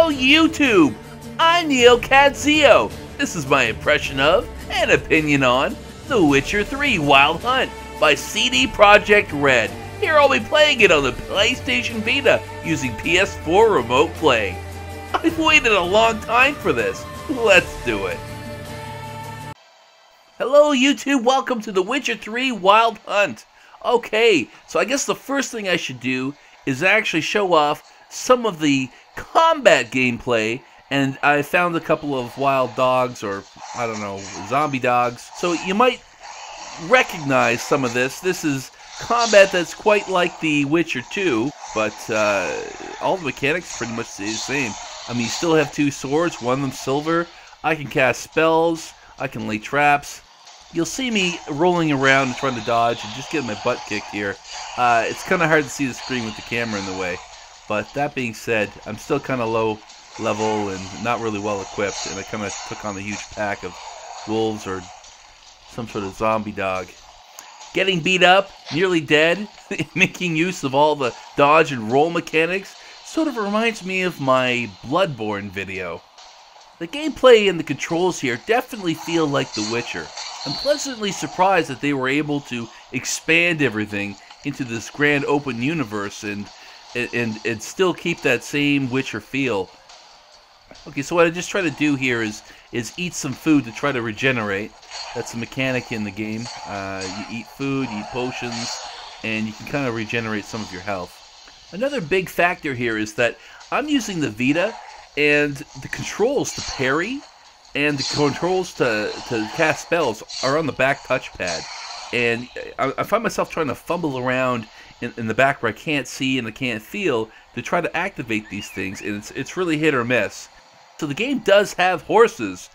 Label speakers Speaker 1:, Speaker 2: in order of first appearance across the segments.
Speaker 1: Hello YouTube! I'm NeoCatZeo. This is my impression of, and opinion on, The Witcher 3 Wild Hunt by CD Projekt Red. Here I'll be playing it on the PlayStation Vita using PS4 Remote Play. I've waited a long time for this. Let's do it. Hello YouTube, welcome to The Witcher 3 Wild Hunt. Okay, so I guess the first thing I should do is actually show off some of the combat gameplay, and I found a couple of wild dogs, or I don't know, zombie dogs. So you might recognize some of this. This is combat that's quite like The Witcher 2, but all the mechanics pretty much stay the same. I mean, you still have two swords, one of them silver. I can cast spells, I can lay traps. You'll see me rolling around and trying to dodge and just getting my butt kicked here. It's kind of hard to see the screen with the camera in the way. But that being said, I'm still kind of low level and not really well equipped, and I kind of took on a huge pack of wolves or some sort of zombie dog. Getting beat up, nearly dead, making use of all the dodge and roll mechanics sort of reminds me of my Bloodborne video. The gameplay and the controls here definitely feel like The Witcher. I'm pleasantly surprised that they were able to expand everything into this grand open universe and still keep that same Witcher feel. Okay, so what I just try to do here is eat some food to try to regenerate. That's a mechanic in the game. You eat food, you eat potions, and you can kind of regenerate some of your health. Another big factor here is that I'm using the Vita, and the controls to parry and the controls to cast spells are on the back touchpad. And I find myself trying to fumble around in the back where I can't see and I can't feel to try to activate these things, and it's really hit or miss. So the game does have horses,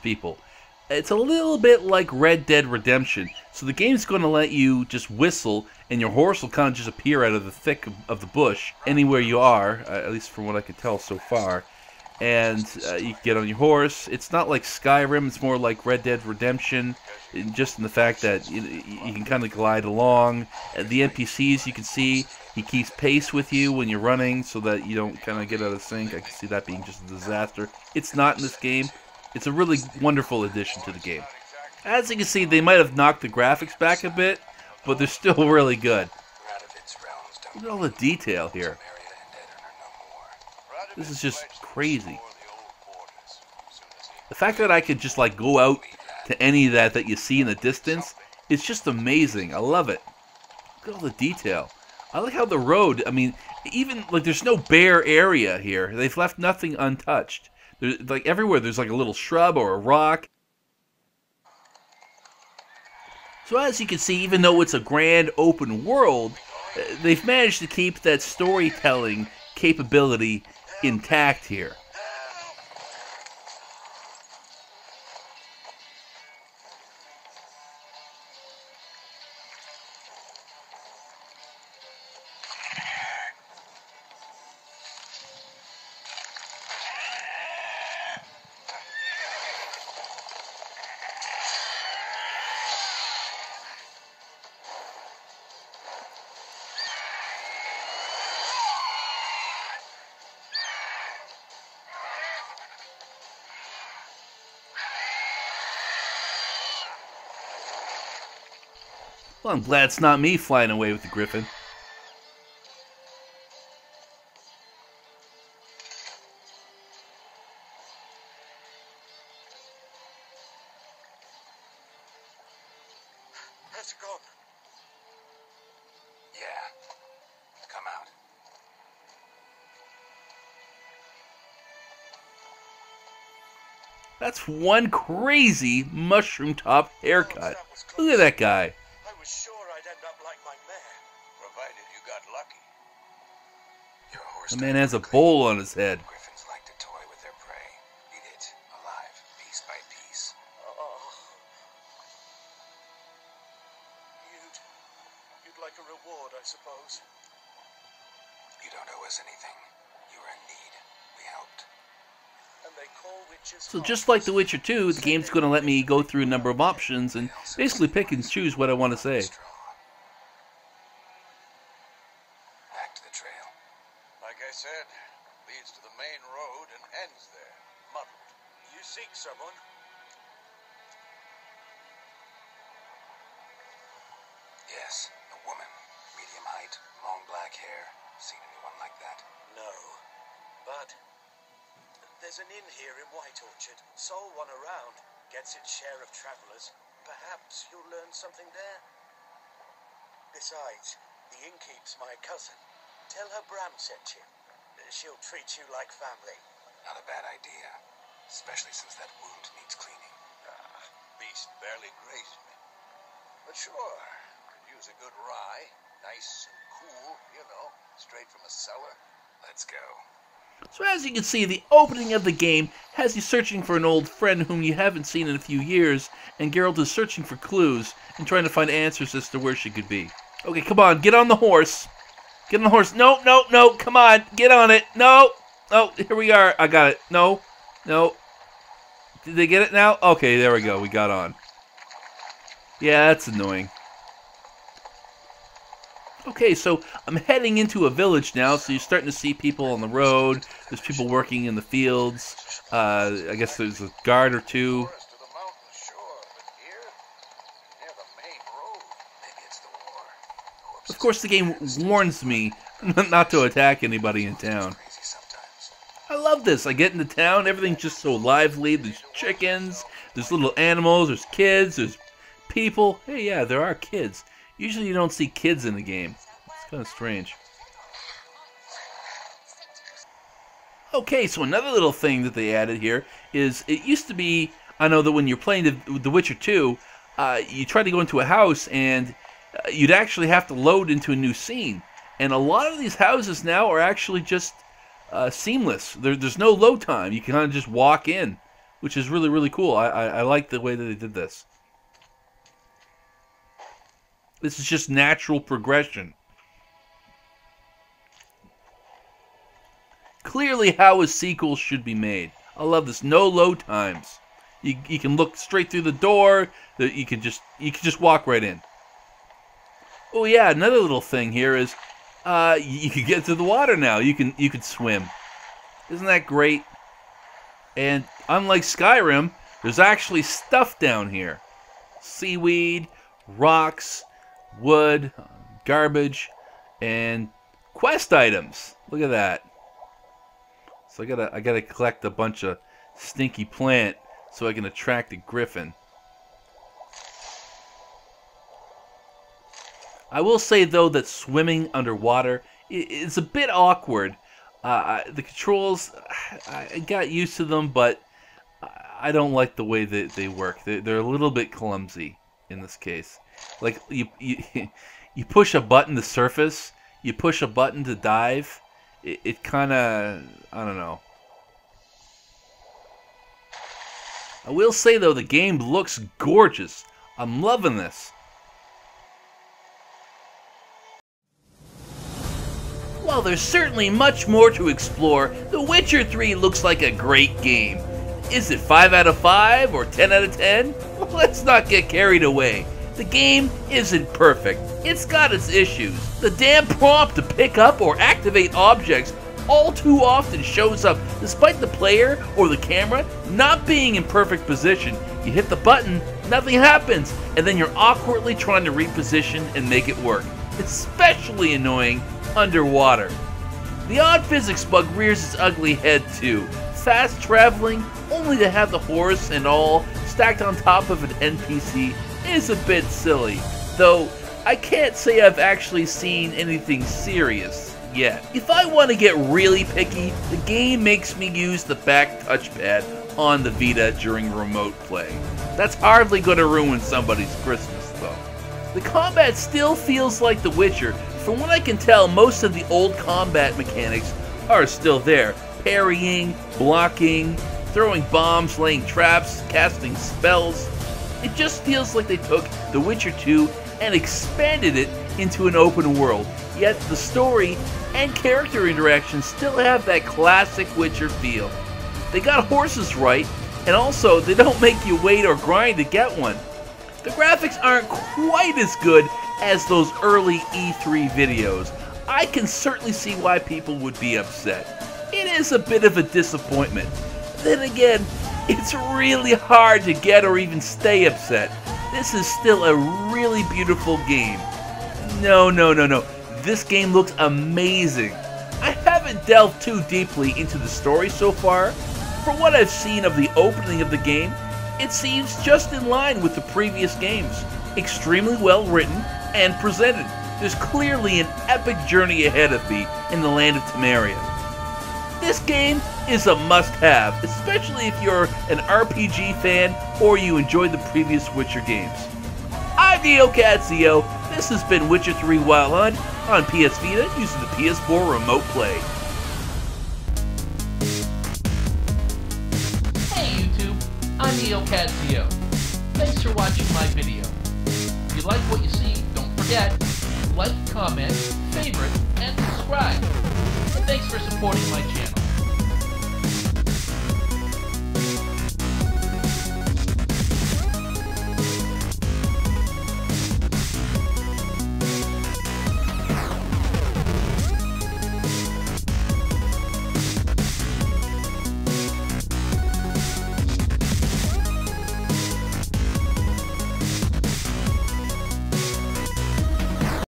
Speaker 1: people. It's a little bit like Red Dead Redemption. So the game's going to let you just whistle, and your horse will kind of just appear out of the thick of the bush anywhere you are, at least from what I can tell so far. And you can get on your horse. It's not like Skyrim, it's more like Red Dead Redemption, just in the fact that you can kind of glide along. The NPCs, you can see, he keeps pace with you when you're running so that you don't kind of get out of sync. I can see that being just a disaster. It's not in this game. It's a really wonderful addition to the game. As you can see, they might have knocked the graphics back a bit, but they're still really good. Look at all the detail here. This is just crazy. The fact that I could just like go out to any of that you see in the distance, it's just amazing. I love it. Look at all the detail. I like how the road, I mean, even like there's no bare area here. They've left nothing untouched. There's like everywhere there's like a little shrub or a rock. So as you can see, even though it's a grand open world, they've managed to keep that storytelling capability intact here. Well, I'm glad it's not me flying away with the griffin.
Speaker 2: Let's go. Yeah. Come out.
Speaker 1: That's one crazy mushroom-top haircut. Look at that guy.
Speaker 2: I was sure I'd end up like my mare. Provided you got lucky. Your horse.
Speaker 1: The man has a bowl on his head.
Speaker 2: Griffins like to toy with their prey. Eat it alive, piece by piece. Oh. You'd like a reward, I suppose. You don't owe us anything. You were in need. We helped. And they call witches.
Speaker 1: So just like The Witcher 2, the game's going to let me go through a number of options and basically pick and choose what I want to say.
Speaker 2: Back to the trail. Like I said, leads to the main road. Yes, a woman. Medium height, long black hair. Seen anyone like that? No. But there's an inn here in White Orchard. Sole one around. Gets its share of travelers. Perhaps you'll learn something there. Besides, the innkeep's my cousin. Tell her Bram sent you. She'll treat you like family. Not a bad idea. Especially since that wound needs cleaning. Beast barely grazed me. But sure, could use a good rye. Nice and cool, you know, straight from a cellar. Let's go.
Speaker 1: So as you can see, the opening of the game has you searching for an old friend whom you haven't seen in a few years, and Geralt is searching for clues and trying to find answers as to where she could be. Okay, come on, get on the horse. Get on the horse. No, no, no, come on, get on it. No. Oh, here we are. I got it. No, no. Did they get it now? Okay, there we go. We got on. Yeah, that's annoying. Okay, so I'm heading into a village now, so you're starting to see people on the road. There's people working in the fields. I guess there's a guard or two. Of course, the game warns me not to attack anybody in town. I love this. I get into town, everything's just so lively. There's chickens, there's little animals, there's kids, there's people. Hey, yeah, there are kids. Usually you don't see kids in the game. It's kind of strange. Okay, so another little thing that they added here is it used to be, I know that when you're playing The Witcher 2, you try to go into a house and you'd actually have to load into a new scene. And a lot of these houses now are actually just seamless. There's no load time. You can kind of just walk in, which is really, really cool. I like the way that they did this. This is just natural progression. Clearly how a sequel should be made. I love this. No load times. You can look straight through the door. You can just walk right in. Oh yeah, another little thing here is you can get to the water now. You can swim. Isn't that great? And unlike Skyrim, there's actually stuff down here. Seaweed, rocks, wood, garbage, and quest items. Look at that. So I gotta collect a bunch of stinky plant so I can attract a griffin. I will say though that swimming underwater is a bit awkward. The controls, I got used to them, but I don't like the way that they work. They're a little bit clumsy in this case. Like you push a button to surface, you push a button to dive. It kind of, I don't know. I will say though, the game looks gorgeous. I'm loving this. While there's certainly much more to explore, The Witcher 3 looks like a great game. Is it 5 out of 5 or 10 out of 10? Well, let's not get carried away. The game isn't perfect. It's got its issues. The damn prompt to pick up or activate objects all too often shows up despite the player or the camera not being in perfect position. You hit the button, nothing happens, and then you're awkwardly trying to reposition and make it work. Especially annoying underwater. The odd physics bug rears its ugly head too. Fast traveling, only to have the horse and all stacked on top of an NPC is a bit silly, though I can't say I've actually seen anything serious yet. If I want to get really picky, the game makes me use the back touchpad on the Vita during remote play. That's hardly going to ruin somebody's Christmas though. The combat still feels like The Witcher. From what I can tell, most of the old combat mechanics are still there. Parrying, blocking, throwing bombs, laying traps, casting spells. It just feels like they took The Witcher 2 and expanded it into an open world. Yet the story and character interactions still have that classic Witcher feel. They got horses right, and also they don't make you wait or grind to get one. The graphics aren't quite as good as those early E3 videos. I can certainly see why people would be upset. It is a bit of a disappointment. Then again, it's really hard to get or even stay upset. This is still a really beautiful game. No, no, no, no. This game looks amazing. I haven't delved too deeply into the story so far. For what I've seen of the opening of the game, it seems just in line with the previous games. Extremely well written and presented. There's clearly an epic journey ahead of me in the land of Temeria. This game is a must-have, especially if you're an RPG fan or you enjoyed the previous Witcher games. I'm Teknoaxe. This has been Witcher 3 Wild Hunt on PS Vita using the PS4 Remote Play.
Speaker 3: Hey YouTube, I'm Teknoaxe. Thanks for watching my video. If you like what you see, don't forget, like, comment, favorite, and subscribe. And thanks for supporting my channel.